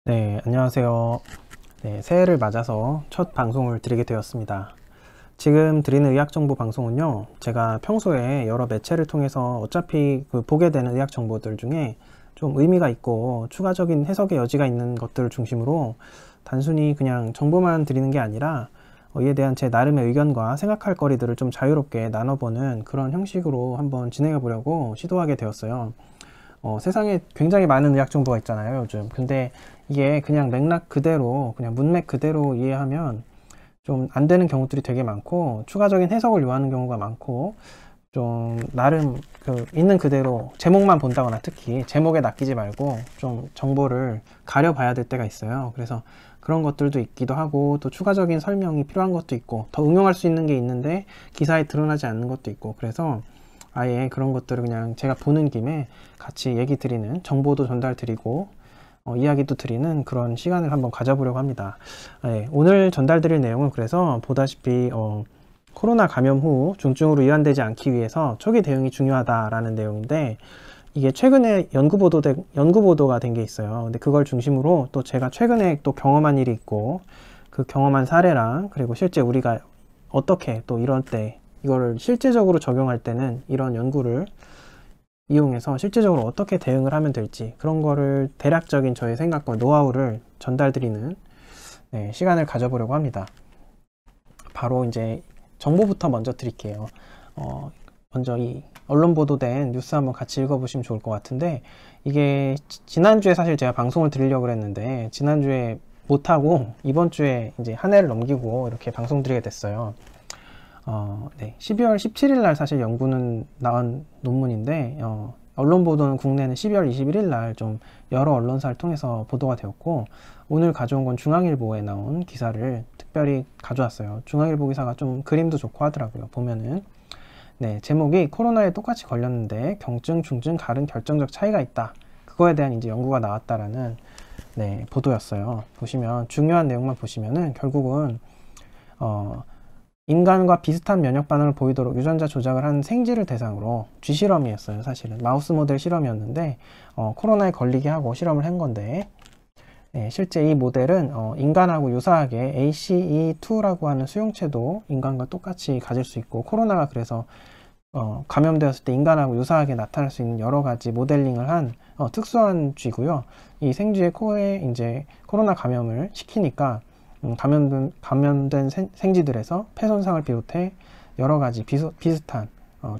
네, 안녕하세요. 네, 새해를 맞아서 첫 방송을 드리게 되었습니다. 지금 드리는 의학정보 방송은요, 제가 평소에 여러 매체를 통해서 어차피 보게 되는 의학 정보들 중에 좀 의미가 있고 추가적인 해석의 여지가 있는 것들을 중심으로 단순히 그냥 정보만 드리는 게 아니라 이에 대한 제 나름의 의견과 생각할 거리들을 좀 자유롭게 나눠보는 그런 형식으로 한번 진행해 보려고 시도하게 되었어요. 세상에 굉장히 많은 의학 정보가 있잖아요, 요즘. 근데 이게 그냥 맥락 그대로, 그냥 문맥 그대로 이해하면 좀 안 되는 경우들이 되게 많고, 추가적인 해석을 요하는 경우가 많고, 좀 나름 있는 그대로 제목만 본다거나 특히 제목에 낚이지 말고 좀 정보를 가려봐야 될 때가 있어요. 그래서 그런 것들도 있기도 하고, 또 추가적인 설명이 필요한 것도 있고, 더 응용할 수 있는 게 있는데 기사에 드러나지 않는 것도 있고, 그래서 아예 그런 것들을 그냥 제가 보는 김에 같이 얘기 드리는, 정보도 전달 드리고 이야기도 드리는 그런 시간을 한번 가져보려고 합니다. 오늘 전달 드릴 내용은 그래서 보다시피 코로나 감염 후 중증으로 이완되지 않기 위해서 초기 대응이 중요하다라는 내용인데, 이게 최근에 연구 보도가 된 게 있어요. 근데 그걸 중심으로 또 제가 최근에 또 경험한 일이 있고, 그 경험한 사례랑, 그리고 실제 우리가 어떻게 또 이런 때 이거를 실제적으로 적용할 때는 이런 연구를 이용해서 실제적으로 어떻게 대응을 하면 될지, 그런 거를 대략적인 저의 생각과 노하우를 전달드리는 시간을 가져보려고 합니다. 바로 이제 정보부터 먼저 드릴게요. 먼저 이 언론 보도된 뉴스 한번 같이 읽어보시면 좋을 것 같은데, 이게 지난주에 사실 제가 방송을 드리려고 했는데 지난주에 못하고 이번 주에 이제 한 해를 넘기고 이렇게 방송 드리게 됐어요. 12월 17일 날 사실 연구는 나온 논문인데, 언론 보도는 국내는 12월 21일 날 좀 여러 언론사를 통해서 보도가 되었고, 오늘 가져온 건 중앙일보에 나온 기사를 특별히 가져왔어요. 중앙일보 기사가 좀 그림도 좋고 하더라고요. 보면은 제목이 코로나에 똑같이 걸렸는데 경증, 중증, 가른 결정적 차이가 있다. 그거에 대한 이제 연구가 나왔다라는 보도였어요. 보시면 중요한 내용만 보시면은 결국은 인간과 비슷한 면역 반응을 보이도록 유전자 조작을 한 생쥐를 대상으로 쥐실험이었어요. 사실은 마우스 모델 실험이었는데 코로나에 걸리게 하고 실험을 한 건데, 실제 이 모델은 인간하고 유사하게 ACE2라고 하는 수용체도 인간과 똑같이 가질 수 있고, 코로나가 그래서 감염되었을 때 인간하고 유사하게 나타날 수 있는 여러 가지 모델링을 한 특수한 쥐고요. 이 생쥐의 코에 이제 코로나 감염을 시키니까 감염된 생쥐들에서 폐 손상을 비롯해 여러 가지 비슷한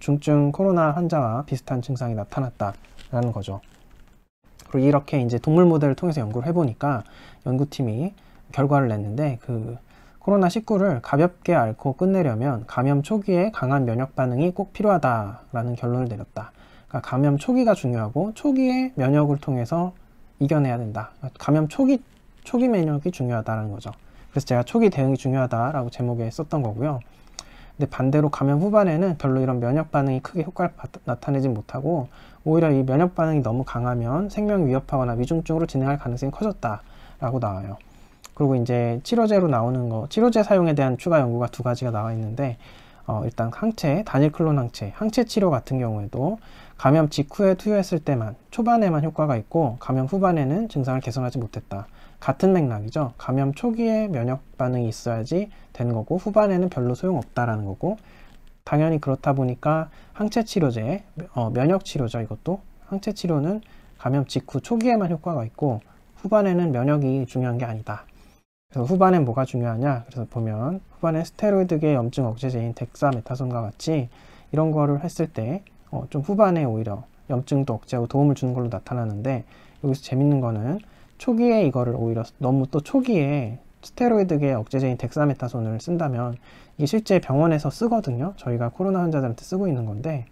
중증 코로나 환자와 비슷한 증상이 나타났다라는 거죠. 그리고 이렇게 이제 동물 모델을 통해서 연구를 해보니까 연구팀이 결과를 냈는데, 그 코로나19를 가볍게 앓고 끝내려면 감염 초기에 강한 면역 반응이 꼭 필요하다라는 결론을 내렸다. 그러니까 감염 초기가 중요하고 초기에 면역을 통해서 이겨내야 된다. 감염 초기 면역이 중요하다는 거죠. 그래서 제가 초기 대응이 중요하다라고 제목에 썼던 거고요. 근데 반대로 감염 후반에는 별로 이런 면역 반응이 크게 효과를 나타내지 못하고, 오히려 이 면역 반응이 너무 강하면 생명이 위협하거나 위중증으로 진행할 가능성이 커졌다라고 나와요. 그리고 이제 치료제로 나오는 거, 치료제 사용에 대한 추가 연구가 두 가지가 나와 있는데, 일단 단일 클론 항체 치료 같은 경우에도 감염 직후에 투여했을 때만, 초반에만 효과가 있고 감염 후반에는 증상을 개선하지 못했다. 같은 맥락이죠. 감염 초기에 면역 반응이 있어야지 되는 거고, 후반에는 별로 소용없다라는 거고, 당연히 그렇다 보니까 항체 치료제, 면역 치료죠. 이것도 항체 치료는 감염 직후 초기에만 효과가 있고 후반에는 면역이 중요한 게 아니다. 그래서 후반엔 뭐가 중요하냐? 그래서 보면 후반에 스테로이드계 염증 억제제인 덱사메타손과 같이 이런 거를 했을 때 좀 후반에 오히려 염증도 억제하고 도움을 주는 걸로 나타나는데, 여기서 재밌는 거는 초기에 이거를 오히려 너무 또 초기에 스테로이드계 억제제인 덱사메타손을 쓴다면, 이게 실제 병원에서 쓰거든요. 저희가 코로나 환자들한테 쓰고 있는 건데,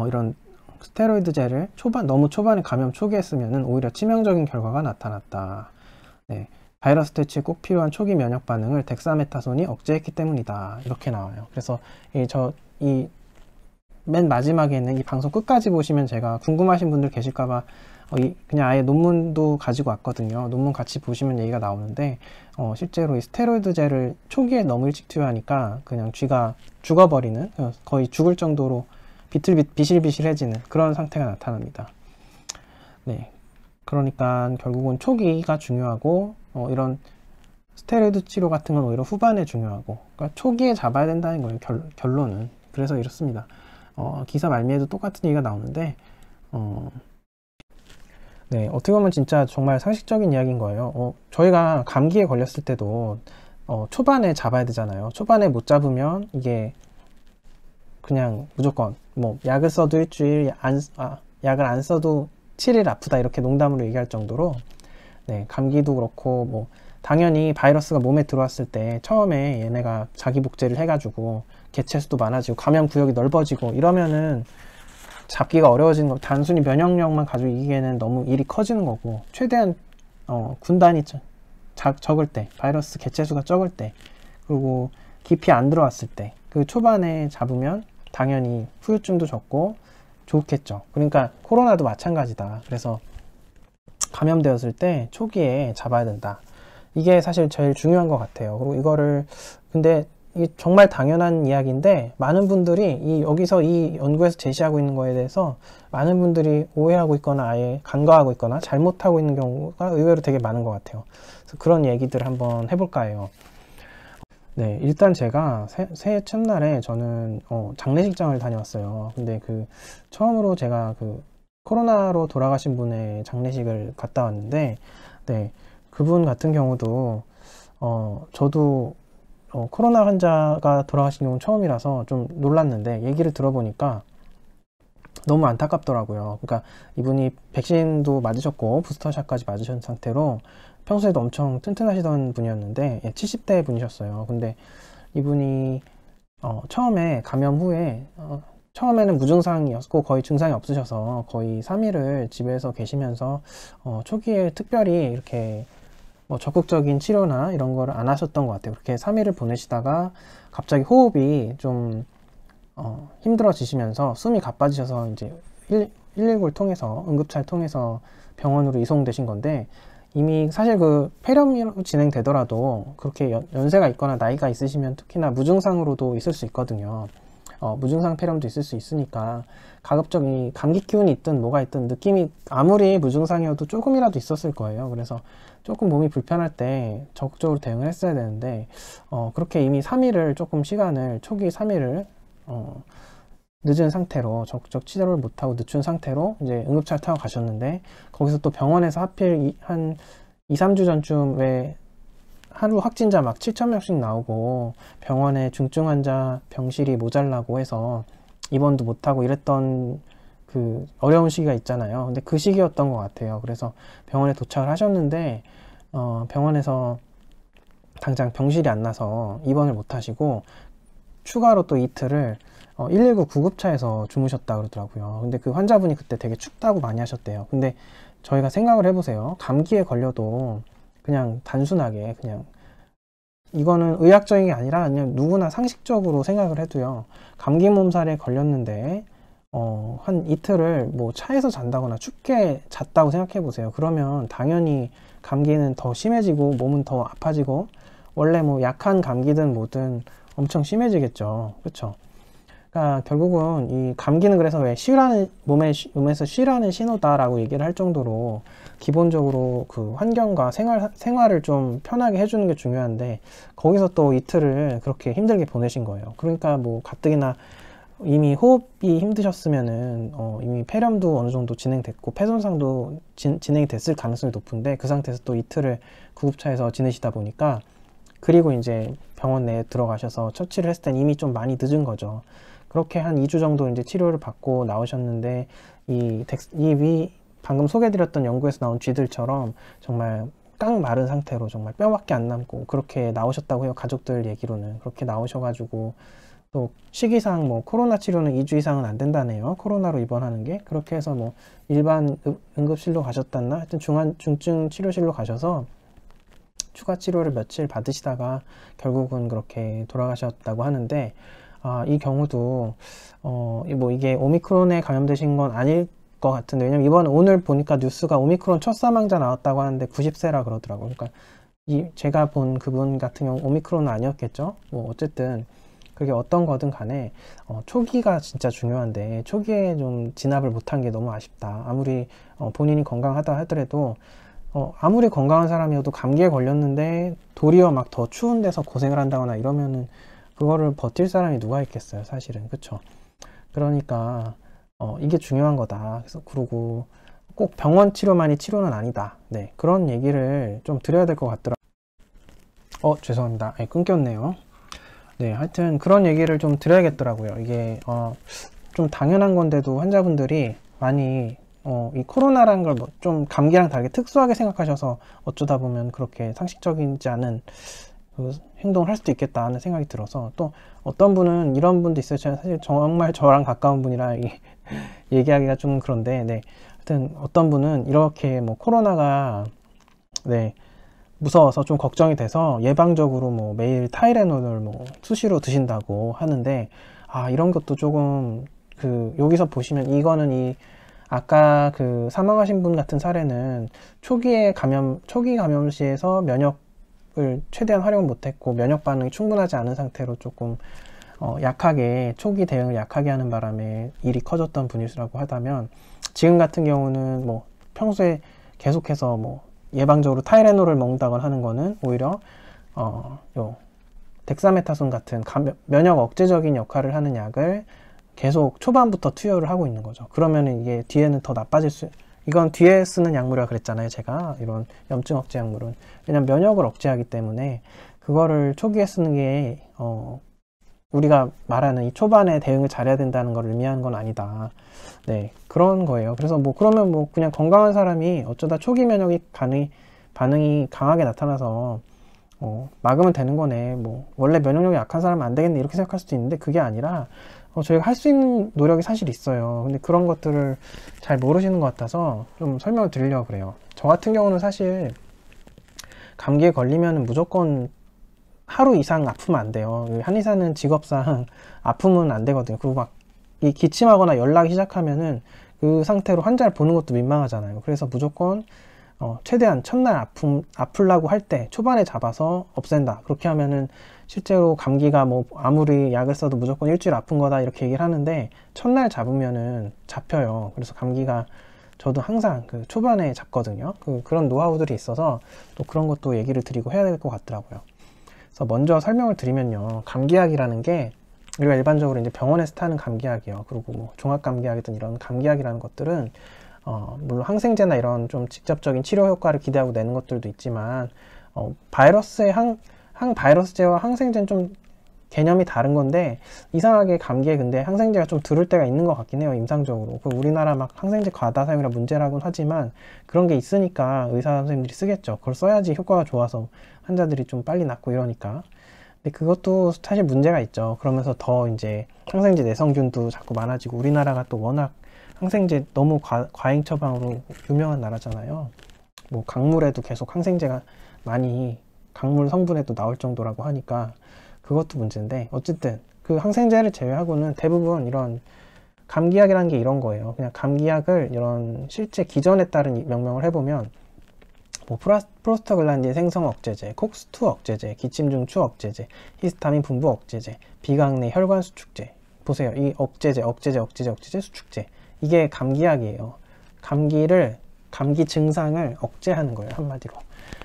이런 스테로이드제를 너무 초반에 감염 초기에 쓰면은 오히려 치명적인 결과가 나타났다. 바이러스 퇴치에 꼭 필요한 초기 면역 반응을 덱사메타손이 억제했기 때문이다. 이렇게 나와요. 그래서 맨 마지막에는 이 방송 끝까지 보시면 제가 궁금하신 분들 계실까봐 그냥 아예 논문도 가지고 왔거든요. 논문 같이 보시면 얘기가 나오는데, 실제로 이 스테로이드제를 초기에 너무 일찍 투여하니까 그냥 쥐가 죽어버리는, 거의 죽을 정도로 비실비실해지는 그런 상태가 나타납니다. 그러니까 결국은 초기가 중요하고 이런 스테로이드 치료 같은 건 오히려 후반에 중요하고, 그러니까 초기에 잡아야 된다는 거예요. 결론은. 그래서 이렇습니다. 기사 말미에도 똑같은 얘기가 나오는데 네, 어떻게 보면 진짜 정말 상식적인 이야기인 거예요. 저희가 감기에 걸렸을 때도 초반에 잡아야 되잖아요. 초반에 못 잡으면 이게 그냥 무조건 뭐 약을 써도 일주일, 약을 안 써도 7일 아프다 이렇게 농담으로 얘기할 정도로, 네, 감기도 그렇고 뭐 당연히 바이러스가 몸에 들어왔을 때 처음에 얘네가 자기 복제를 해가지고 개체수도 많아지고 감염 구역이 넓어지고 이러면은 잡기가 어려워지는 거, 단순히 면역력만 가지고 이기기에는 너무 일이 커지는 거고, 최대한 군단이 적을 때, 바이러스 개체수가 적을 때, 그리고 깊이 안 들어왔을 때, 그 초반에 잡으면 당연히 후유증도 적고 좋겠죠. 그러니까 코로나도 마찬가지다. 그래서 감염되었을 때 초기에 잡아야 된다. 이게 사실 제일 중요한 것 같아요. 그리고 이거를 근데 이게 정말 당연한 이야기인데 많은 분들이 여기서 이 연구에서 제시하고 있는 거에 대해서 많은 분들이 오해하고 있거나 아예 간과하고 있거나 잘못하고 있는 경우가 의외로 되게 많은 것 같아요. 그래서 그런 얘기들을 한번 해볼까 해요. 네, 일단 제가 새해 첫날에 저는 장례식장을 다녀왔어요. 근데 처음으로 제가 코로나로 돌아가신 분의 장례식을 갔다 왔는데, 네, 그분 같은 경우도 저도 코로나 환자가 돌아가신 경우는 처음이라서 좀 놀랐는데, 얘기를 들어보니까 너무 안타깝더라고요. 그러니까 이분이 백신도 맞으셨고 부스터샷까지 맞으신 상태로 평소에도 엄청 튼튼하시던 분이었는데 70대 분이셨어요. 근데 이분이 처음에 감염 후에 처음에는 무증상이었고 거의 증상이 없으셔서 거의 3일을 집에서 계시면서 초기에 특별히 이렇게 뭐 적극적인 치료나 이런 거를 안 하셨던 것 같아요. 그렇게 3일을 보내시다가 갑자기 호흡이 좀 힘들어지시면서 숨이 가빠지셔서 이제 119를 통해서 응급차를 통해서 병원으로 이송되신 건데, 이미 사실 폐렴으로 진행되더라도 그렇게 연세가 있거나 나이가 있으시면 특히나 무증상으로도 있을 수 있거든요. 무증상 폐렴도 있을 수 있으니까 가급적 감기 기운이 있든 뭐가 있든 느낌이 아무리 무증상이어도 조금이라도 있었을 거예요. 그래서 조금 몸이 불편할 때 적극적으로 대응을 했어야 되는데 그렇게 이미 3일을 초기 3일을 늦은 상태로 적극적 치료를 못하고 늦춘 상태로 이제 응급차를 타고 가셨는데, 거기서 또 병원에서 하필 한 2, 3주 전쯤 왜 하루 확진자 막 7,000명씩 나오고 병원에 중증 환자 병실이 모자라고 해서 입원도 못하고 이랬던 어려운 시기가 있잖아요. 근데 그 시기였던 것 같아요. 그래서 병원에 도착을 하셨는데 병원에서 당장 병실이 안 나서 입원을 못 하시고 추가로 또 이틀을 119 구급차에서 주무셨다 그러더라고요. 근데 그 환자분이 그때 되게 춥다고 많이 하셨대요. 근데 저희가 생각을 해보세요. 감기에 걸려도 그냥 단순하게 이거는 의학적인 게 아니라 그냥 누구나 상식적으로 생각을 해도요. 감기 몸살에 걸렸는데 한 이틀을 뭐 차에서 잔다거나 춥게 잤다고 생각해 보세요. 그러면 당연히 감기는 더 심해지고 몸은 더 아파지고 원래 뭐 약한 감기든 뭐든 엄청 심해지겠죠. 그렇죠? 그러니까 결국은 이 감기는 그래서 왜 몸에서 쉬라는 신호다라고 얘기를 할 정도로 기본적으로 환경과 생활을 좀 편하게 해주는 게 중요한데, 거기서 또 이틀을 그렇게 힘들게 보내신 거예요. 그러니까 뭐 가뜩이나 이미 호흡이 힘드셨으면은 이미 폐렴도 어느 정도 진행됐고 폐손상도 진행이 됐을 가능성이 높은데, 그 상태에서 또 이틀을 구급차에서 지내시다 보니까, 그리고 이제 병원 내에 들어가셔서 처치를 했을 땐 이미 좀 많이 늦은 거죠. 그렇게 한 2주 정도 이제 치료를 받고 나오셨는데, 방금 소개해드렸던 연구에서 나온 쥐들처럼 정말 깡 마른 상태로 정말 뼈밖에 안 남고 그렇게 나오셨다고 해요. 가족들 얘기로는 그렇게 나오셔가지고, 또 시기상 뭐 코로나 치료는 2주 이상은 안 된다네요. 코로나로 입원하는 게. 그렇게 해서 뭐 일반 응급실로 가셨다나 하여튼 중증 치료실로 가셔서 추가 치료를 며칠 받으시다가 결국은 그렇게 돌아가셨다고 하는데, 이 경우도 뭐 이게 오미크론에 감염되신 건 아닐 것 같은데, 왜냐면 오늘 보니까 뉴스가 오미크론 첫 사망자 나왔다고 하는데 90세라 그러더라고요. 그러니까 제가 본 그분 같은 경우 오미크론은 아니었겠죠. 뭐 어쨌든 그게 어떤 거든 간에 초기가 진짜 중요한데 초기에 좀 진압을 못한 게 너무 아쉽다. 아무리 본인이 건강하다 하더라도 아무리 건강한 사람이어도 감기에 걸렸는데 도리어 막 더 추운 데서 고생을 한다거나 이러면은 그거를 버틸 사람이 누가 있겠어요, 사실은. 그쵸? 그러니까 이게 중요한 거다. 그래서 그러고 꼭 병원 치료만이 치료는 아니다. 네, 그런 얘기를 좀 드려야 될 것 같더라고요. 죄송합니다. 네, 끊겼네요. 네, 하여튼 그런 얘기를 좀 드려야겠더라고요. 이게 좀 당연한 건데도 환자분들이 많이 이 코로나라는 걸 뭐 좀 감기랑 다르게 특수하게 생각하셔서 어쩌다 보면 그렇게 상식적이지 않은 그 행동을 할 수도 있겠다 하는 생각이 들어서, 또 어떤 분은 이런 분도 있어요. 제가 사실 정말 저랑 가까운 분이라 얘기하기가 좀 그런데, 네, 하여튼 어떤 분은 이렇게 뭐 코로나가 네 무서워서 좀 걱정이 돼서 예방적으로 뭐 매일 타이레놀을 뭐 수시로 드신다고 하는데, 이런 것도 조금 여기서 보시면 이거는 아까 그 사망하신 분 같은 사례는 초기 감염 시에서 면역을 최대한 활용 못했고 면역 반응이 충분하지 않은 상태로 조금 약하게 초기 대응을 약하게 하는 바람에 일이 커졌던 분이라고 하다면, 지금 같은 경우는 뭐 평소에 계속해서 뭐 예방적으로 타이레놀을 먹는다거나 하는 거는 오히려 덱사메타손 같은 면역 억제적인 역할을 하는 약을 계속 초반부터 투여를 하고 있는 거죠. 그러면 이게 뒤에는 더 이건 뒤에 쓰는 약물이라 그랬잖아요, 제가. 이런 염증 억제 약물은. 왜냐면 면역을 억제하기 때문에 그거를 초기에 쓰는 게 우리가 말하는 이 초반에 대응을 잘해야 된다는 걸 의미하는 건 아니다. 네, 그런 거예요. 그래서 그러면 그냥 건강한 사람이 어쩌다 초기 면역이 반응이 강하게 나타나서 막으면 되는 거네. 원래 면역력이 약한 사람은 안 되겠네. 이렇게 생각할 수도 있는데, 그게 아니라 저희가 할 수 있는 노력이 사실 있어요. 근데 그런 것들을 잘 모르시는 것 같아서 좀 설명을 드리려고 그래요. 저 같은 경우는 사실 감기에 걸리면 무조건 하루 이상 아프면 안 돼요. 한의사는 직업상 아프면 안 되거든요. 그리고 이 기침하거나 열나기 시작하면은 그 상태로 환자를 보는 것도 민망하잖아요. 그래서 무조건 최대한 첫날 아플라고 할 때 초반에 잡아서 없앤다. 그렇게 하면은 실제로 감기가 아무리 약을 써도 무조건 일주일 아픈 거다 이렇게 얘기를 하는데, 첫날 잡으면은 잡혀요. 그래서 감기가 저도 항상 초반에 잡거든요. 그런 노하우들이 있어서 또 그런 것도 얘기를 드리고 해야 될 것 같더라고요. 그래서 먼저 설명을 드리면요, 감기약이라는 게 우리가 일반적으로 이제 병원에서 타는 감기약이요. 그리고 종합감기약이든 이런 감기약이라는 것들은 물론 항생제나 이런 좀 직접적인 치료 효과를 기대하고 내는 것들도 있지만, 바이러스의 항바이러스제와 항생제는 좀 개념이 다른 건데, 이상하게 감기에 근데 항생제가 좀 들을 때가 있는 것 같긴 해요, 임상적으로. 우리나라 막 항생제 과다 사용이라 문제라고는 하지만 그런 게 있으니까 의사 선생님들이 쓰겠죠. 그걸 써야지 효과가 좋아서 환자들이 좀 빨리 낫고 이러니까. 근데 그것도 사실 문제가 있죠. 그러면서 더 이제 항생제 내성균도 자꾸 많아지고, 우리나라가 또 워낙 항생제 너무 과잉 처방으로 유명한 나라잖아요. 강물에도 계속 항생제가 많이 강물 성분에도 나올 정도라고 하니까 그것도 문제인데, 어쨌든 그 항생제를 제외하고는 대부분 이런 감기약이라는 게 이런 거예요. 그냥 감기약을 이런 실제 기전에 따른 명명을 해보면 프로스타글란딘 생성 억제제, 콕스2 억제제, 기침중 추 억제제, 히스타민 분부 억제제, 비강내 혈관 수축제. 보세요. 이 억제제, 수축제. 이게 감기약이에요. 감기 증상을 억제하는 거예요, 한마디로.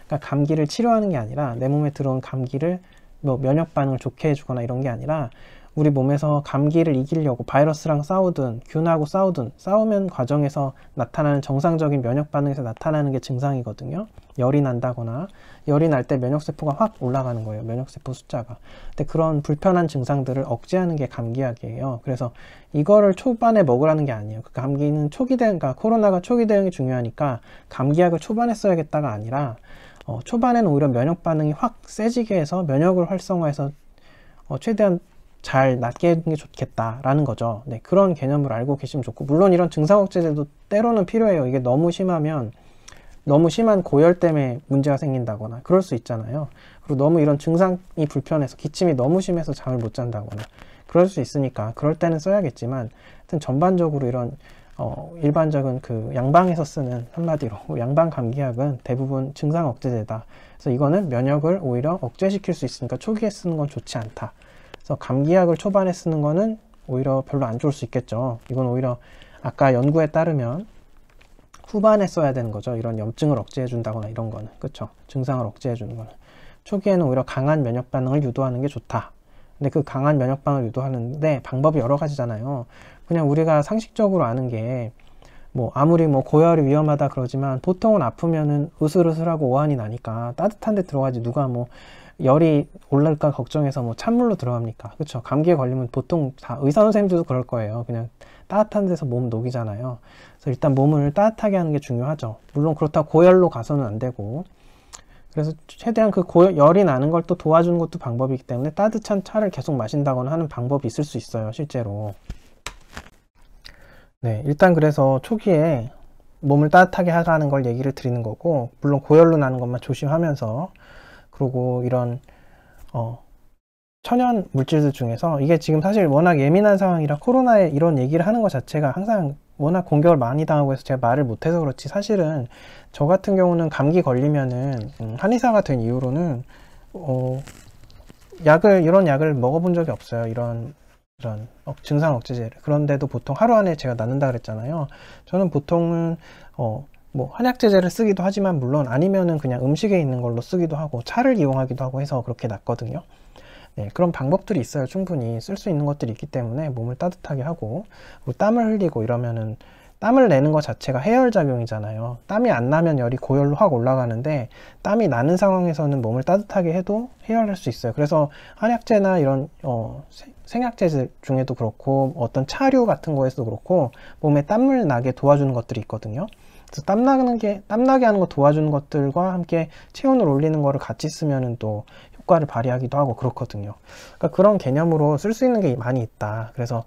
그러니까 감기를 치료하는 게 아니라, 내 몸에 들어온 감기를 면역 반응을 좋게 해주거나 이런 게 아니라, 우리 몸에서 감기를 이기려고 바이러스랑 싸우든 균하고 싸우면 과정에서 나타나는 정상적인 면역 반응에서 나타나는 게 증상이거든요. 열이 난다거나, 열이 날 때 면역세포가 확 올라가는 거예요, 면역세포 숫자가. 근데 그런 불편한 증상들을 억제하는 게 감기약이에요. 그래서 이거를 초반에 먹으라는 게 아니에요. 감기는 그러니까 코로나가 초기 대응이 중요하니까 감기약을 초반에 써야겠다가 아니라, 초반에는 오히려 면역 반응이 확 세지게 해서 면역을 활성화해서 최대한 잘 낫게 해주는 게 좋겠다라는 거죠. 네, 그런 개념을 알고 계시면 좋고, 물론 이런 증상 억제제도 때로는 필요해요. 이게 너무 심하면, 너무 심한 고열 때문에 문제가 생긴다거나 그럴 수 있잖아요. 그리고 너무 이런 증상이 불편해서 기침이 너무 심해서 잠을 못 잔다거나 그럴 수 있으니까 그럴 때는 써야겠지만, 하여튼 전반적으로 이런 일반적인 양방에서 쓰는, 한마디로 양방 감기약은 대부분 증상 억제제다. 그래서 이거는 면역을 오히려 억제시킬 수 있으니까 초기에 쓰는 건 좋지 않다. 그래서 그래서 감기약을 초반에 쓰는 거는 오히려 별로 안 좋을 수 있겠죠. 이건 오히려 아까 연구에 따르면 후반에 써야 되는 거죠. 이런 염증을 억제해 준다거나 이런 거는. 그쵸? 증상을 억제해 주는 거는. 초기에는 오히려 강한 면역 반응을 유도하는 게 좋다. 근데 그 강한 면역 반응을 유도하는데 방법이 여러 가지잖아요. 그냥 우리가 상식적으로 아는 게 뭐 아무리 뭐 고열이 위험하다 그러지만 보통은 아프면은 으슬으슬하고 오한이 나니까 따뜻한 데 들어가지, 누가 뭐 열이 올랄까 걱정해서 뭐 찬물로 들어갑니까? 그쵸? 감기에 걸리면 보통 다 의사 선생님들도 그럴 거예요. 그냥 따뜻한 데서 몸 녹이잖아요. 그래서 일단 몸을 따뜻하게 하는 게 중요하죠. 물론 그렇다고 고열로 가서는 안 되고, 그래서 최대한 그 열이 나는 걸 또 도와주는 것도 방법이기 때문에 따뜻한 차를 계속 마신다거나 하는 방법이 있을 수 있어요, 실제로. 네, 일단 그래서 초기에 몸을 따뜻하게 하라는 걸 얘기를 드리는 거고, 물론 고열로 나는 것만 조심하면서, 그리고 이런 천연 물질들 중에서, 이게 지금 사실 워낙 예민한 상황이라 코로나에 이런 얘기를 하는 것 자체가 항상 워낙 공격을 많이 당하고 해서 제가 말을 못해서 그렇지, 사실은 저 같은 경우는 감기 걸리면은 한의사가 된 이후로는 이런 약을 먹어본 적이 없어요. 이런 증상 억제제를. 그런데도 보통 하루 안에 제가 낫는다 그랬잖아요. 저는 보통은 뭐 한약제제를 쓰기도 하지만, 물론 아니면은 그냥 음식에 있는 걸로 쓰기도 하고 차를 이용하기도 하고 해서 그렇게 낫거든요. 네, 그런 방법들이 있어요. 충분히 쓸 수 있는 것들이 있기 때문에 몸을 따뜻하게 하고, 그리고 땀을 흘리고 이러면은, 땀을 내는 것 자체가 해열작용이잖아요. 땀이 안 나면 열이 고열로 확 올라가는데, 땀이 나는 상황에서는 몸을 따뜻하게 해도 해열할 수 있어요. 그래서 한약재나 이런 생약재 중에도 그렇고, 어떤 차류 같은 거에서도 그렇고, 몸에 땀을 나게 도와주는 것들이 있거든요. 그래서 땀나게 하는 거 도와주는 것들과 함께 체온을 올리는 거를 같이 쓰면은 또 효과를 발휘하기도 하고 그렇거든요. 그러니까 그런 개념으로 쓸 수 있는 게 많이 있다. 그래서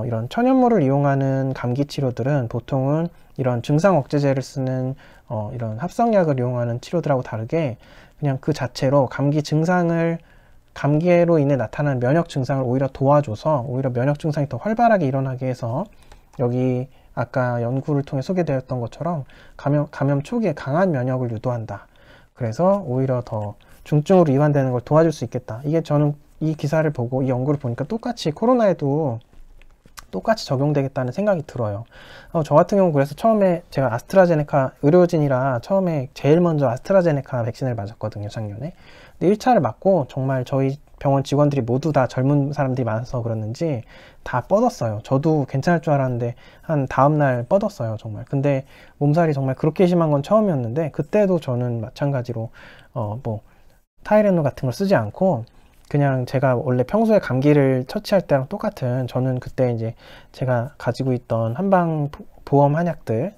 이런 천연물을 이용하는 감기 치료들은 보통은 이런 증상 억제제를 쓰는 이런 합성약을 이용하는 치료들하고 다르게, 그냥 그 자체로 감기로 인해 나타나는 면역 증상을 오히려 도와줘서 오히려 면역 증상이 더 활발하게 일어나게 해서, 여기 아까 연구를 통해 소개되었던 것처럼 감염 초기에 강한 면역을 유도한다. 그래서 오히려 더 중증으로 이완되는 걸 도와줄 수 있겠다. 이게 저는 이 기사를 보고 이 연구를 보니까 똑같이 코로나에도 똑같이 적용되겠다는 생각이 들어요. 저 같은 경우 그래서 처음에 제가 아스트라제네카 의료진이라 처음에 제일 먼저 아스트라제네카 백신을 맞았거든요, 작년에. 근데 1차를 맞고 정말 저희 병원 직원들이 모두 다 젊은 사람들이 많아서 그랬는지 다 뻗었어요. 저도 괜찮을 줄 알았는데 한 다음날 뻗었어요, 정말. 근데 몸살이 정말 그렇게 심한 건 처음이었는데, 그때도 저는 마찬가지로 뭐 타이레놀 같은 걸 쓰지 않고 그냥 제가 원래 평소에 감기를 처치할 때랑 똑같은, 저는 그때 이제 제가 가지고 있던 한방 보험 한약들을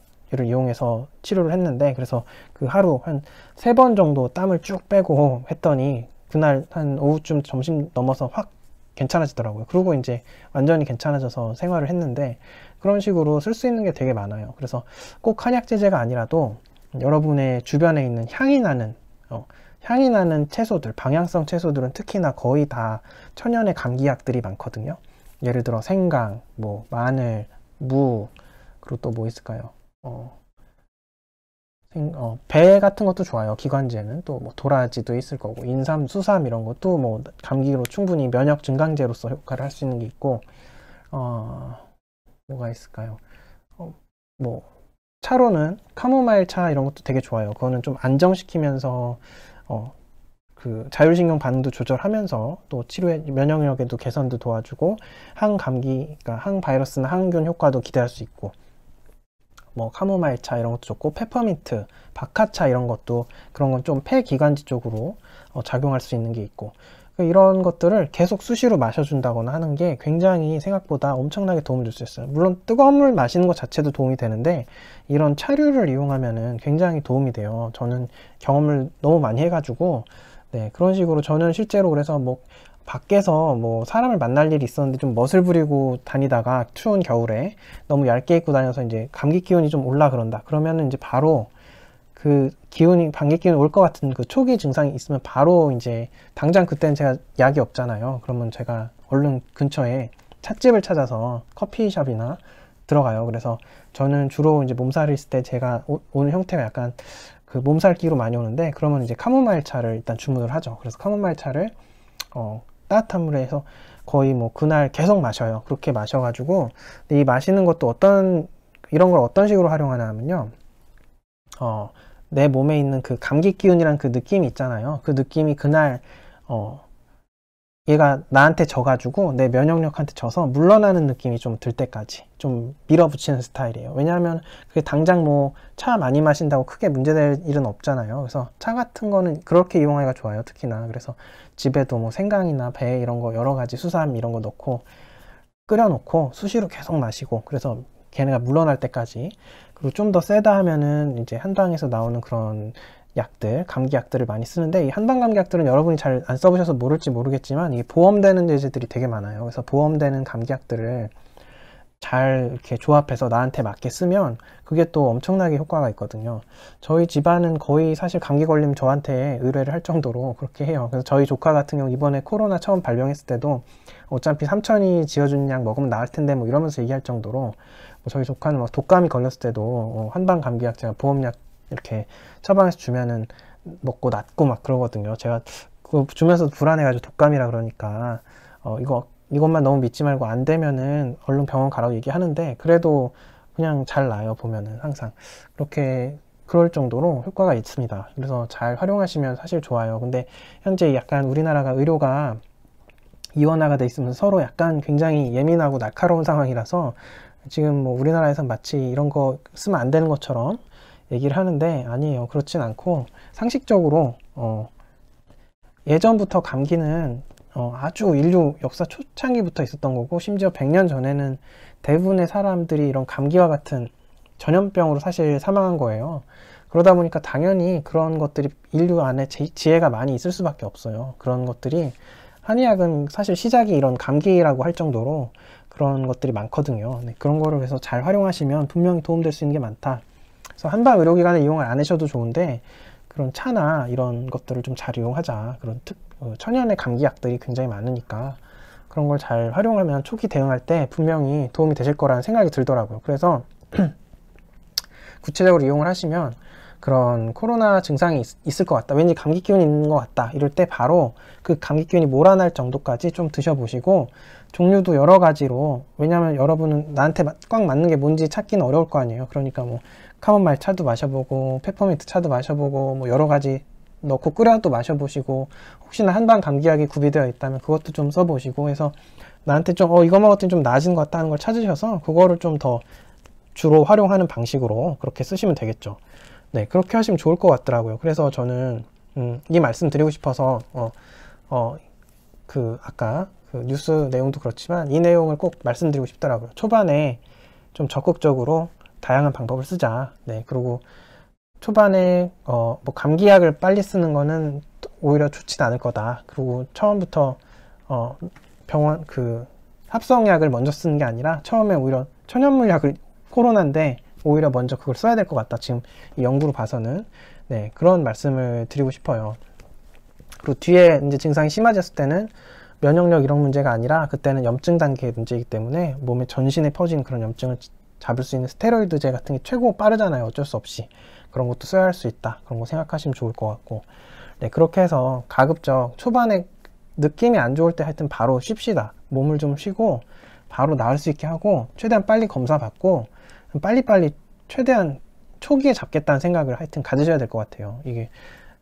이용해서 치료를 했는데, 그래서 그 하루 한 3번 정도 땀을 쭉 빼고 했더니 그날 한 오후쯤 점심 넘어서 확 괜찮아지더라고요. 그리고 이제 완전히 괜찮아져서 생활을 했는데, 그런 식으로 쓸 수 있는 게 되게 많아요. 그래서 꼭 한약제제가 아니라도 여러분의 주변에 있는 향이 나는 채소들, 방향성 채소들은 특히나 거의 다 천연의 감기약들이 많거든요. 예를 들어 생강, 뭐 마늘, 무, 그리고 또 뭐 있을까요? 배 같은 것도 좋아요. 기관지에는 또 뭐 도라지도 있을 거고, 인삼, 수삼 이런 것도 뭐 감기로 충분히 면역 증강제로서 효과를 할 수 있는 게 있고, 뭐가 있을까요? 뭐 차로는 카모마일 차 이런 것도 되게 좋아요. 그거는 좀 안정시키면서 그 자율신경 반응도 조절하면서 또 치료의 면역력에도 개선도 도와주고, 그러니까 항바이러스나 항균 효과도 기대할 수 있고, 뭐 카모마일 차 이런 것도 좋고, 페퍼민트, 박하차 이런 것도, 그런 건 좀 폐기관지 쪽으로 작용할 수 있는 게 있고, 이런 것들을 계속 수시로 마셔준다거나 하는 게 굉장히 생각보다 엄청나게 도움을 줄 수 있어요. 물론 뜨거운 물 마시는 것 자체도 도움이 되는데, 이런 차류를 이용하면은 굉장히 도움이 돼요. 저는 경험을 너무 많이 해가지고, 네, 그런 식으로 저는 실제로 그래서 뭐 밖에서 뭐 사람을 만날 일이 있었는데 좀 멋을 부리고 다니다가 추운 겨울에 너무 얇게 입고 다녀서 이제 감기 기운이 좀 올라 그런다. 그러면은 이제 바로 그 감기 기운이 올 것 같은 그 초기 증상이 있으면 바로 이제 당장, 그때는 제가 약이 없잖아요. 그러면 제가 얼른 근처에 찻집을 찾아서 커피숍이나 들어가요. 그래서 저는 주로 이제 몸살이 있을 때 제가 오는 형태가 약간 그 몸살기로 많이 오는데, 그러면 이제 카모마일 차를 일단 주문을 하죠. 그래서 카모마일 차를 따뜻한 물에 해서 거의 뭐 그날 계속 마셔요. 그렇게 마셔가지고, 근데 이 마시는 것도 이런 걸 어떤 식으로 활용하냐 하면요. 내 몸에 있는 그 감기 기운이란 그 느낌이 있잖아요. 그 느낌이 그날, 얘가 나한테 져가지고 내 면역력한테 져서 물러나는 느낌이 좀 들 때까지 좀 밀어붙이는 스타일이에요. 왜냐하면 그게 당장 뭐 차 많이 마신다고 크게 문제될 일은 없잖아요. 그래서 차 같은 거는 그렇게 이용하기가 좋아요. 특히나. 그래서 집에도 뭐 생강이나 배 이런 거 여러 가지 수삼 이런 거 넣고 끓여놓고 수시로 계속 마시고, 그래서 걔네가 물러날 때까지. 그리고 좀 더 세다 하면은 이제 한방에서 나오는 그런 약들, 감기약들을 많이 쓰는데, 이 한방 감기약들은 여러분이 잘 안 써보셔서 모를지 모르겠지만 이게 보험되는 예제들이 되게 많아요. 그래서 보험되는 감기약들을 잘 이렇게 조합해서 나한테 맞게 쓰면 그게 또 엄청나게 효과가 있거든요. 저희 집안은 거의 사실 감기 걸리면 저한테 의뢰를 할 정도로 그렇게 해요. 그래서 저희 조카 같은 경우 이번에 코로나 처음 발병했을 때도 어차피 삼촌이 지어준 약 먹으면 나을 텐데 뭐 이러면서 얘기할 정도로, 뭐 저희 조카는 막 독감이 걸렸을 때도 한방 감기약 제가 보험약 이렇게 처방해서 주면은 먹고 낫고 막 그러거든요. 제가 그거 주면서도 불안해가지고 독감이라 그러니까 이것만 너무 믿지 말고 안 되면은 얼른 병원 가라고 얘기하는데, 그래도 그냥 잘 나요. 보면은 항상 그렇게 그럴 정도로 효과가 있습니다. 그래서 잘 활용하시면 사실 좋아요. 근데 현재 약간 우리나라가 의료가 이원화가 돼 있으면서 서로 약간 굉장히 예민하고 날카로운 상황이라서 지금 뭐 우리나라에선 마치 이런 거 쓰면 안 되는 것처럼 얘기를 하는데, 아니에요. 그렇진 않고 상식적으로 예전부터 감기는 아주 인류 역사 초창기부터 있었던 거고, 심지어 100년 전에는 대부분의 사람들이 이런 감기와 같은 전염병으로 사실 사망한 거예요. 그러다 보니까 당연히 그런 것들이 인류 안에 지혜가 많이 있을 수밖에 없어요. 그런 것들이, 한의학은 사실 시작이 이런 감기라고 할 정도로 그런 것들이 많거든요. 네, 그런 거를 그래서 잘 활용하시면 분명히 도움될 수 있는 게 많다. 그래서 한방 의료기관을 이용을 안 하셔도 좋은데, 그런 차나 이런 것들을 좀 잘 이용하자. 그런 천연의 감기약들이 굉장히 많으니까 그런 걸 잘 활용하면 초기 대응할 때 분명히 도움이 되실 거라는 생각이 들더라고요. 그래서 구체적으로 이용을 하시면 그런 코로나 증상이 있을 것 같다, 왠지 감기 기운이 있는 것 같다, 이럴 때 바로 그 감기 기운이 몰아날 정도까지 좀 드셔보시고, 종류도 여러 가지로, 왜냐면 여러분은 나한테 꽉 맞는 게 뭔지 찾기는 어려울 거 아니에요. 그러니까 뭐 카모마일 차도 마셔보고 페퍼민트 차도 마셔보고 뭐 여러 가지 넣고 끓여도 마셔보시고, 혹시나 한방 감기약이 구비되어 있다면 그것도 좀 써보시고 해서 나한테 좀 이거 먹었더니 좀 나아진 것 같다는 걸 찾으셔서 그거를 좀 더 주로 활용하는 방식으로 그렇게 쓰시면 되겠죠. 네, 그렇게 하시면 좋을 것 같더라고요. 그래서 저는 이 말씀 드리고 싶어서 아까 그 뉴스 내용도 그렇지만 이 내용을 꼭 말씀드리고 싶더라고요. 초반에 좀 적극적으로 다양한 방법을 쓰자. 네, 그리고 초반에 뭐 감기약을 빨리 쓰는 거는 오히려 좋진 않을 거다. 그리고 처음부터 병원 합성약을 먼저 쓰는 게 아니라 처음에 오히려 천연물약을, 코로나인데 오히려 먼저 그걸 써야 될 것 같다, 지금 이 연구로 봐서는. 네, 그런 말씀을 드리고 싶어요. 그리고 뒤에 이제 증상이 심해졌을 때는 면역력 이런 문제가 아니라 그때는 염증 단계의 문제이기 때문에 몸에 전신에 퍼진 그런 염증을 잡을 수 있는 스테로이드제 같은 게 최고 빠르잖아요. 어쩔 수 없이 그런 것도 써야 할 수 있다, 그런 거 생각하시면 좋을 것 같고. 네, 그렇게 해서 가급적 초반에 느낌이 안 좋을 때 하여튼 바로 쉽시다. 몸을 좀 쉬고 바로 나을 수 있게 하고, 최대한 빨리 검사 받고 빨리빨리 최대한 초기에 잡겠다는 생각을 하여튼 가지셔야 될 것 같아요. 이게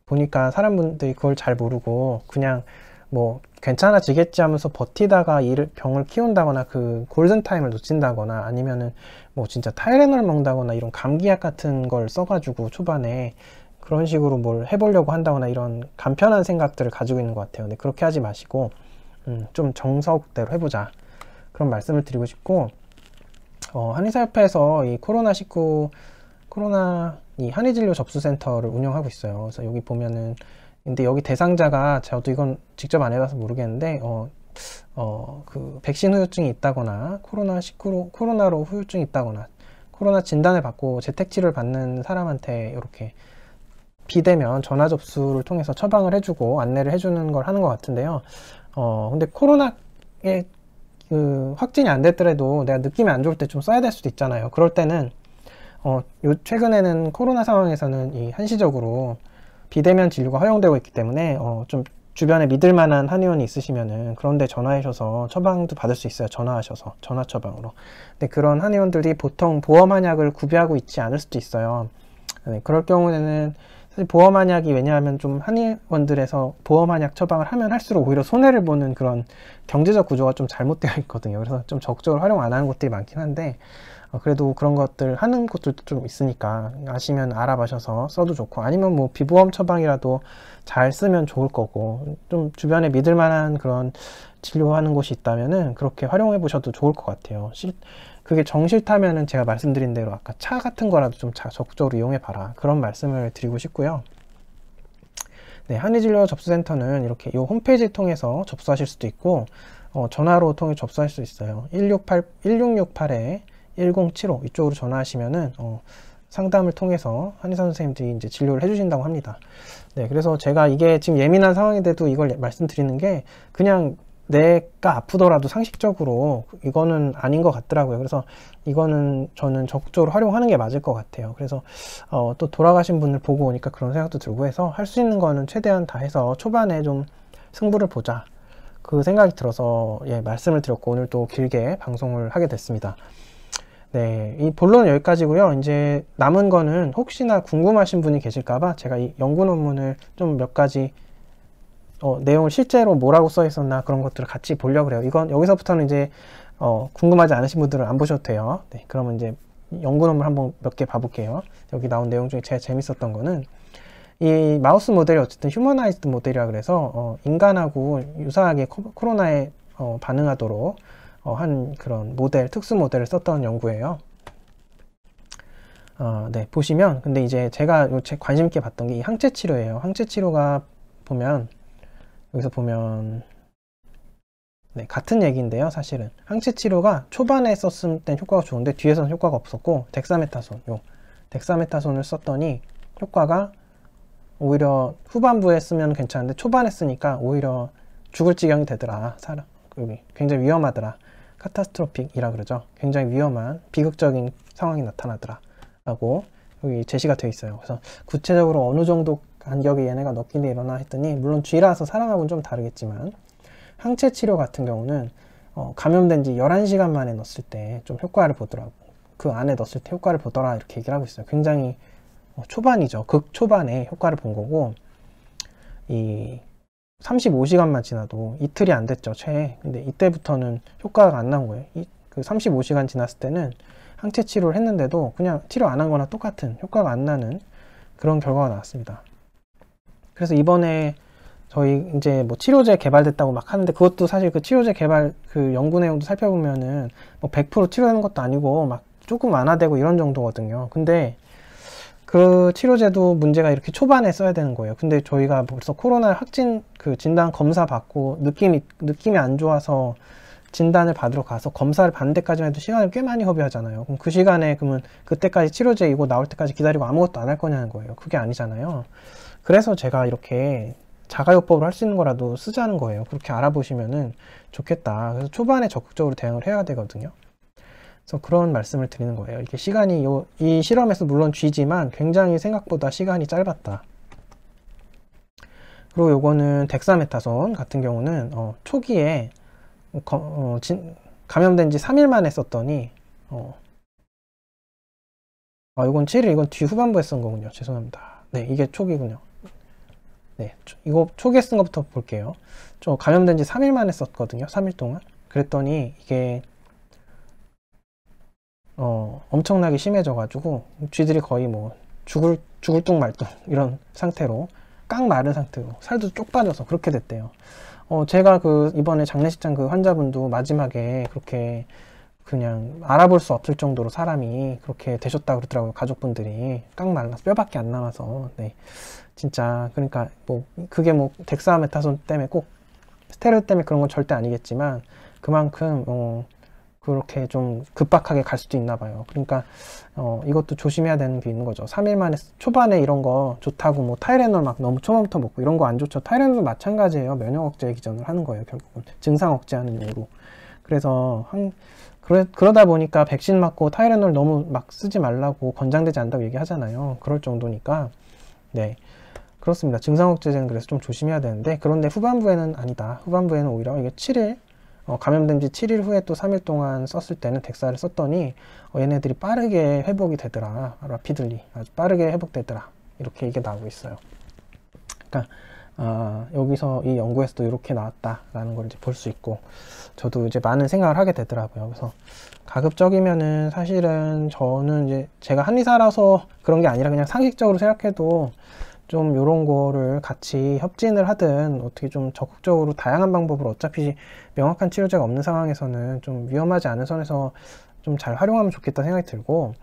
보니까 사람분들이 그걸 잘 모르고 그냥 뭐 괜찮아지겠지 하면서 버티다가 병을 키운다거나 그 골든타임을 놓친다거나, 아니면은 뭐 진짜 타이레놀 먹는다거나 이런 감기약 같은 걸 써가지고 초반에 그런 식으로 뭘 해보려고 한다거나 이런 간편한 생각들을 가지고 있는 것 같아요. 근데 그렇게 하지 마시고 좀 정석대로 해보자, 그런 말씀을 드리고 싶고, 한의사협회에서 이 코로나 이 한의진료 접수센터를 운영하고 있어요. 그래서 여기 보면은, 근데 여기 대상자가, 저도 이건 직접 안 해봐서 모르겠는데 그 백신 후유증이 있다거나 코로나로 후유증이 있다거나 코로나 진단을 받고 재택치료를 받는 사람한테 이렇게 비대면 전화 접수를 통해서 처방을 해주고 안내를 해주는 걸 하는 것 같은데요. 근데 코로나에 확진이 안 됐더라도 내가 느낌이 안 좋을 때 좀 써야 될 수도 있잖아요. 그럴 때는 최근에는 코로나 상황에서는 이 한시적으로 비대면 진료가 허용되고 있기 때문에 좀 주변에 믿을 만한 한의원이 있으시면은 그런데 전화하셔서 처방도 받을 수 있어요. 전화하셔서 전화 처방으로. 근데 그런 한의원들이 보통 보험 한약을 구비하고 있지 않을 수도 있어요. 네, 그럴 경우에는 사실 보험 한약이, 왜냐하면 좀 한의원들에서 보험 한약 처방을 하면 할수록 오히려 손해를 보는 그런 경제적 구조가 좀 잘못되어 있거든요. 그래서 좀 적극적으로 활용 안 하는 곳들이 많긴 한데, 그래도 그런 것들 하는 곳들도 좀 있으니까 아시면 알아봐셔서 써도 좋고, 아니면 뭐 비보험 처방이라도 잘 쓰면 좋을 거고, 좀 주변에 믿을 만한 그런 진료하는 곳이 있다면은 그렇게 활용해 보셔도 좋을 것 같아요. 그게 정 싫다면은 제가 말씀드린 대로 아까 차 같은 거라도 좀 적극적으로 이용해 봐라, 그런 말씀을 드리고 싶고요. 네, 한의진료 접수센터는 이렇게 이 홈페이지 통해서 접수하실 수도 있고, 전화로 통해 접수할 수 있어요. 1668에 1075 이쪽으로 전화하시면은 상담을 통해서 한의사 선생님들이 이제 진료를 해주신다고 합니다. 네, 그래서 제가 이게 지금 예민한 상황인데도 이걸 말씀드리는 게, 그냥 내가 아프더라도 상식적으로 이거는 아닌 것 같더라고요. 그래서 이거는 저는 적극적으로 활용하는 게 맞을 것 같아요. 그래서 또 돌아가신 분을 보고 오니까 그런 생각도 들고 해서, 할 수 있는 거는 최대한 다 해서 초반에 좀 승부를 보자, 그 생각이 들어서 말씀을 드렸고, 오늘 또 길게 방송을 하게 됐습니다. 네, 이 본론은 여기까지고요. 이제 남은 거는 혹시나 궁금하신 분이 계실까봐 제가 이 연구 논문을 좀 몇 가지 내용을 실제로 뭐라고 써 있었나 그런 것들을 같이 보려고 그래요. 이건 여기서부터는 이제 궁금하지 않으신 분들은 안 보셔도 돼요. 네, 그러면 이제 연구 논문 한번 몇 개 봐볼게요. 여기 나온 내용 중에 제일 재밌었던 거는, 이 마우스 모델이 어쨌든 휴머나이즈드 모델이라 그래서 인간하고 유사하게 코로나에 반응하도록 한 그런 모델, 특수 모델을 썼던 연구예요. 네, 보시면, 근데 이제 제가 관심 있게 봤던 게 이 항체 치료예요. 항체 치료가 보면, 여기서 보면, 네, 같은 얘기인데요. 사실은 항체 치료가 초반에 썼을 땐 효과가 좋은데 뒤에서는 효과가 없었고, 덱사메타손을 썼더니 효과가 오히려 후반부에 쓰면 괜찮은데 초반에 쓰니까 오히려 죽을 지경이 되더라. 굉장히 위험하더라. 카타스트로픽이라 그러죠. 굉장히 위험한 비극적인 상황이 나타나더라 라고 여기 제시가 되어 있어요. 그래서 구체적으로 어느 정도 간격에 얘네가 넣긴 일어나 했더니, 물론 쥐라서 사람하고는 좀 다르겠지만 항체 치료 같은 경우는 감염된 지 11시간 만에 넣었을 때 좀 효과를 보더라고. 그 안에 넣었을 때 효과를 보더라, 이렇게 얘기를 하고 있어요. 굉장히 초반이죠. 극초반에 효과를 본 거고, 이 35시간만 지나도, 이틀이 안 됐죠, 최애. 근데 이때부터는 효과가 안 나온 거예요. 그 35시간 지났을 때는 항체 치료를 했는데도 그냥 치료 안 한 거나 똑같은, 효과가 안 나는 그런 결과가 나왔습니다. 그래서 이번에 저희 이제 뭐 치료제 개발됐다고 막 하는데, 그것도 사실 그 치료제 개발 그 연구 내용도 살펴보면은 뭐 100% 치료하는 것도 아니고 막 조금 완화되고 이런 정도거든요. 근데 그 치료제도 문제가 이렇게 초반에 써야 되는 거예요. 근데 저희가 벌써 코로나 확진 그 진단 검사 받고 느낌이 안 좋아서 진단을 받으러 가서 검사를 받는 데까지만 해도 시간을 꽤 많이 허비하잖아요. 그럼 그 시간에, 그러면 그때까지 치료제 이거 나올 때까지 기다리고 아무것도 안 할 거냐는 거예요. 그게 아니잖아요. 그래서 제가 이렇게 자가요법으로 할 수 있는 거라도 쓰자는 거예요. 그렇게 알아보시면은 좋겠다. 그래서 초반에 적극적으로 대응을 해야 되거든요. 그래서 그런 말씀을 드리는 거예요. 이게 시간이 이 실험에서 물론 쥐지만 굉장히 생각보다 시간이 짧았다. 그리고 요거는 덱사메타손 같은 경우는 초기에 감염된 지 3일 만에 썼더니 이건 7일, 이건 뒤 후반부에 쓴 거군요. 죄송합니다. 네, 이게 초기군요. 네, 이거 초기에 쓴 것부터 볼게요. 저 감염된 지 3일 만에 썼거든요. 3일 동안. 그랬더니 이게 엄청나게 심해져가지고 쥐들이 거의 뭐 죽을 둥 말 둥 이런 상태로, 깡 마른 상태로 살도 쪽 빠져서 그렇게 됐대요. 제가 그 이번에 장례식장 그 환자분도 마지막에 그렇게 그냥 알아볼 수 없을 정도로 사람이 그렇게 되셨다고 그러더라고요. 가족분들이 깡 말라서 뼈밖에 안 남아서. 네, 진짜 그러니까 뭐 그게 뭐 덱사메타손 때문에 꼭 스테로이드 때문에 그런 건 절대 아니겠지만, 그만큼 그렇게 좀 급박하게 갈 수도 있나 봐요. 그러니까 이것도 조심해야 되는 게 있는 거죠. 3일 만에 초반에 이런 거 좋다고 뭐 타이레놀 막 너무 초반부터 먹고 이런 거 안 좋죠. 타이레놀도 마찬가지예요. 면역 억제 기전을 하는 거예요. 결국은 증상 억제하는 이유로. 그래서 그러다 보니까 백신 맞고 타이레놀 너무 막 쓰지 말라고 권장되지 않다고 얘기하잖아요. 그럴 정도니까. 네, 그렇습니다. 증상 억제제는 그래서 좀 조심해야 되는데, 그런데 후반부에는 아니다. 후반부에는 오히려 이게 7일, 감염된 지 7일 후에 또 3일 동안 썼을 때는 덱사를 썼더니 얘네들이 빠르게 회복이 되더라. 라피들리 아주 빠르게 회복되더라. 이렇게 얘기가 나오고 있어요. 그러니까 여기서 이 연구에서도 이렇게 나왔다라는 걸 이제 볼 수 있고, 저도 이제 많은 생각을 하게 되더라고요. 그래서 가급적이면은 사실은 저는 이제 제가 한의사라서 그런 게 아니라 그냥 상식적으로 생각해도 좀 요런 거를 같이 협진을 하든 어떻게 좀 적극적으로 다양한 방법으로, 어차피 명확한 치료제가 없는 상황에서는 좀 위험하지 않은 선에서 좀 잘 활용하면 좋겠다 생각이 들고,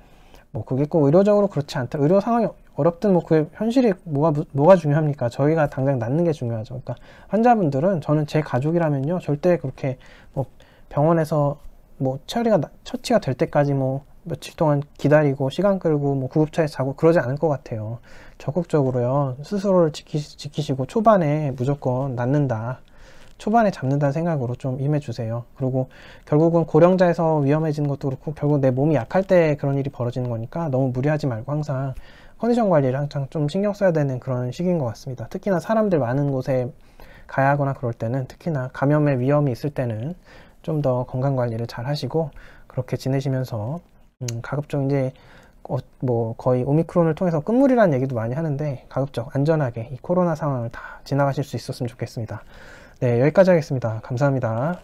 뭐 그게 꼭 의료적으로 그렇지 않다, 의료 상황이 어렵든 뭐 그게 현실이 뭐가 중요합니까? 저희가 당장 낫는 게 중요하죠. 그러니까 환자분들은, 저는 제 가족이라면요 절대 그렇게 뭐 병원에서 뭐 처치가 될 때까지 뭐 며칠 동안 기다리고 시간 끌고 뭐 구급차에 자고 그러지 않을 것 같아요. 적극적으로요 스스로를 지키시고 초반에 무조건 낫는다, 초반에 잡는다는 생각으로 좀 임해주세요. 그리고 결국은 고령자에서 위험해지는 것도 그렇고, 결국 내 몸이 약할 때 그런 일이 벌어지는 거니까 너무 무리하지 말고 항상 컨디션 관리를 항상 좀 신경 써야 되는 그런 시기인 것 같습니다. 특히나 사람들 많은 곳에 가야 하거나 그럴 때는, 특히나 감염의 위험이 있을 때는 좀 더 건강 관리를 잘 하시고 그렇게 지내시면서 가급적 이제 뭐 거의 오미크론을 통해서 끝물이라는 얘기도 많이 하는데, 가급적 안전하게 이 코로나 상황을 다 지나가실 수 있었으면 좋겠습니다. 네, 여기까지 하겠습니다. 감사합니다.